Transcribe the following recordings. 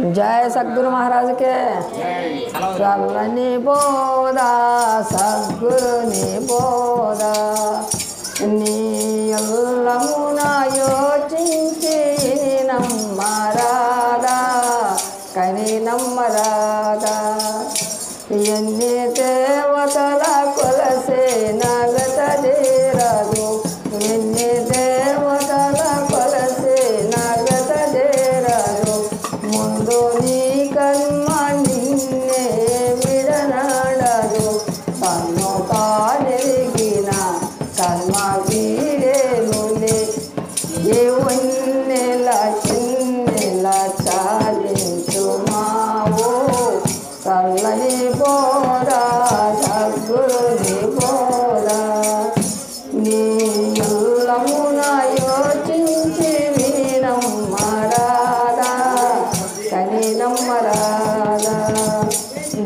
जय सद्गुरु महाराज के चलनी बोदा सद्गुरुनी बोदा నీయల్లమునా యోచించి నమ్మరాదా కని నమ్మరాదా ఎన్ని దేవతల కొలసే నగత చేరదు ఎన్ని దేవతల కొలసే నగత చేరదు ముందు నీ కర్మ నిన్నే విడనాడదు తన్ను తానెరిగిన కర్మ వీడేనులే ఏ ఉన్నెల చిన్నెల చాలించు మావో చల్లని బోధా సద్గురుని బోధా నీ ఉల్లమున యోచించి వినమ్మరాదా కని నమ్మరాదా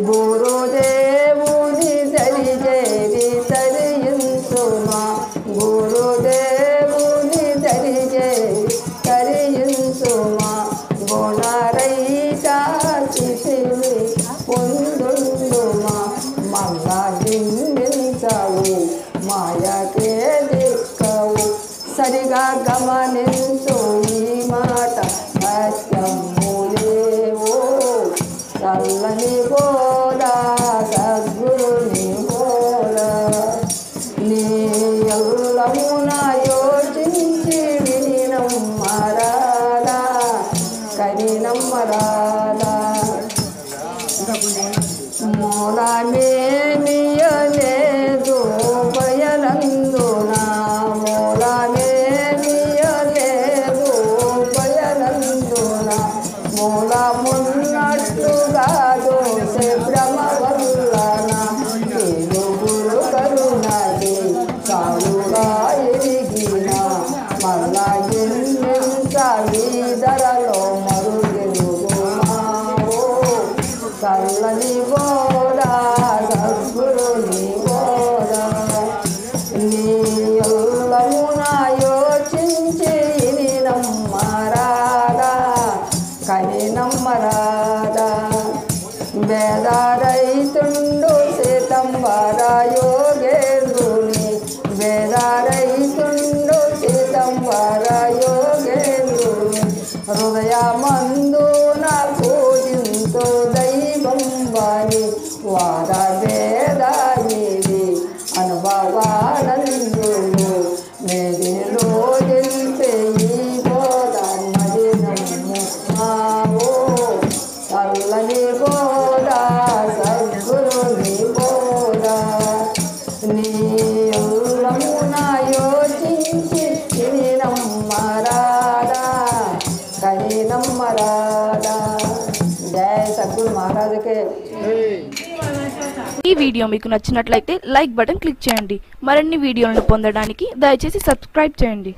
గురుదేవుని దరిజేరి తరించుమా గురుదేవుని దరిజేరి తరించుమా గుణరహిత స్థితిని పొందుండుమా మళ్ళా దిందించవు మాయకే దిక్కవు సరిగా గమనించు ఈ మాట సత్యములేవో చల్లని బోధా సద్గురుని బోధా నీ ఎల్లమున యోచించి వినమ్మరాదా కని నమ్మరాదా మూలమేమియలేదు బయలందున మూలమేమియలేదు బయలందున మూలమున్నట్టుగా దోసే భ్రమ వల్లన ఏలుగురు కరుణది చాలుగా ఎరిగిన మళ్ళా ఎన్నెంత వీధరలో మరుగెలుగుమావో చల్లని బోధా సద్గురుని బోధా నీ ఎల్లమున యోచించి నమ్మరాదా కని నమ్మరాదా వేదారైతుండు సీతంబర యోగేంద్రుని వేదారైతుండు సీతంబర యోగేంద్రుని హృదయమందున పూజింతు దైవం వాణి వాద వేదానిది అనుభవానందులు మేదిలో తెలిపే ఈ బోధన్నది నమ్ము మావో చల్లని బోధా సద్గురుని బోధా నీ ఉల్లమున యోచించి నమ్మరాదా కని నమ్మరాదా జయ సద్గురు महाराज के ఈ వీడియో మీకు నచ్చినట్లయితే లైక్ బటన్ క్లిక్ చేయండి మరిన్ని వీడియోలను పొందడానికి దయచేసి సబ్స్క్రైబ్ చేయండి